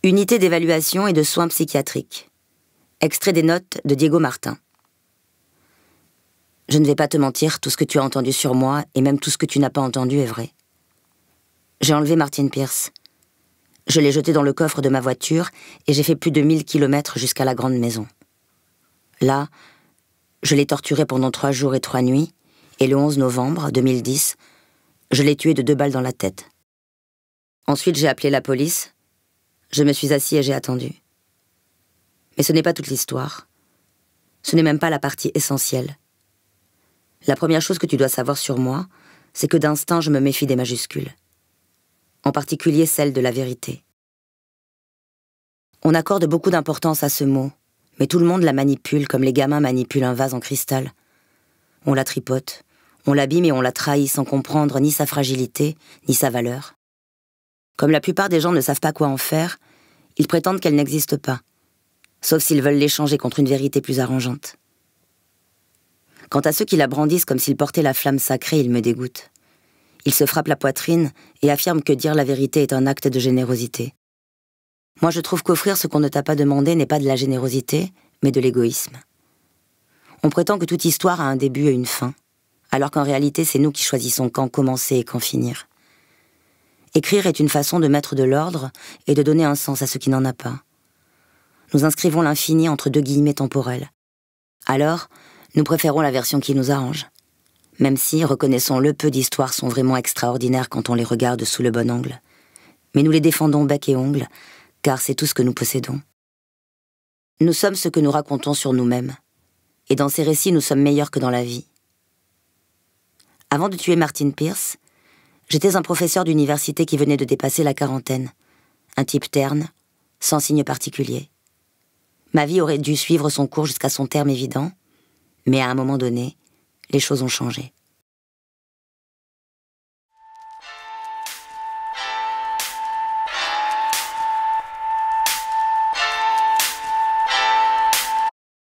Unité d'évaluation et de soins psychiatriques. Extrait des notes de Diego Martin. Je ne vais pas te mentir, tout ce que tu as entendu sur moi, et même tout ce que tu n'as pas entendu est vrai. J'ai enlevé Martin Pierce. Je l'ai jeté dans le coffre de ma voiture, et j'ai fait plus de 1000 kilomètres jusqu'à la grande maison. Là, je l'ai torturé pendant 3 jours et 3 nuits, et le 11 novembre 2010, je l'ai tué de 2 balles dans la tête. Ensuite, j'ai appelé la police. Je me suis assis et j'ai attendu. Mais ce n'est pas toute l'histoire. Ce n'est même pas la partie essentielle. La première chose que tu dois savoir sur moi, c'est que d'instinct, je me méfie des majuscules. En particulier celle de la vérité. On accorde beaucoup d'importance à ce mot, mais tout le monde la manipule comme les gamins manipulent un vase en cristal. On la tripote, on l'abîme et on la trahit sans comprendre ni sa fragilité, ni sa valeur. Comme la plupart des gens ne savent pas quoi en faire, ils prétendent qu'elle n'existe pas, sauf s'ils veulent l'échanger contre une vérité plus arrangeante. Quant à ceux qui la brandissent comme s'ils portaient la flamme sacrée, ils me dégoûtent. Ils se frappent la poitrine et affirment que dire la vérité est un acte de générosité. Moi, je trouve qu'offrir ce qu'on ne t'a pas demandé n'est pas de la générosité, mais de l'égoïsme. On prétend que toute histoire a un début et une fin, alors qu'en réalité, c'est nous qui choisissons quand commencer et quand finir. Écrire est une façon de mettre de l'ordre et de donner un sens à ce qui n'en a pas. Nous inscrivons l'infini entre 2 guillemets temporels. Alors, nous préférons la version qui nous arrange. Même si, reconnaissons-le, peu d'histoires sont vraiment extraordinaires quand on les regarde sous le bon angle. Mais nous les défendons bec et ongle, car c'est tout ce que nous possédons. Nous sommes ce que nous racontons sur nous-mêmes. Et dans ces récits, nous sommes meilleurs que dans la vie. Avant de tuer Martin Pierce, j'étais un professeur d'université qui venait de dépasser la quarantaine. Un type terne, sans signe particulier. Ma vie aurait dû suivre son cours jusqu'à son terme évident, mais à un moment donné, les choses ont changé.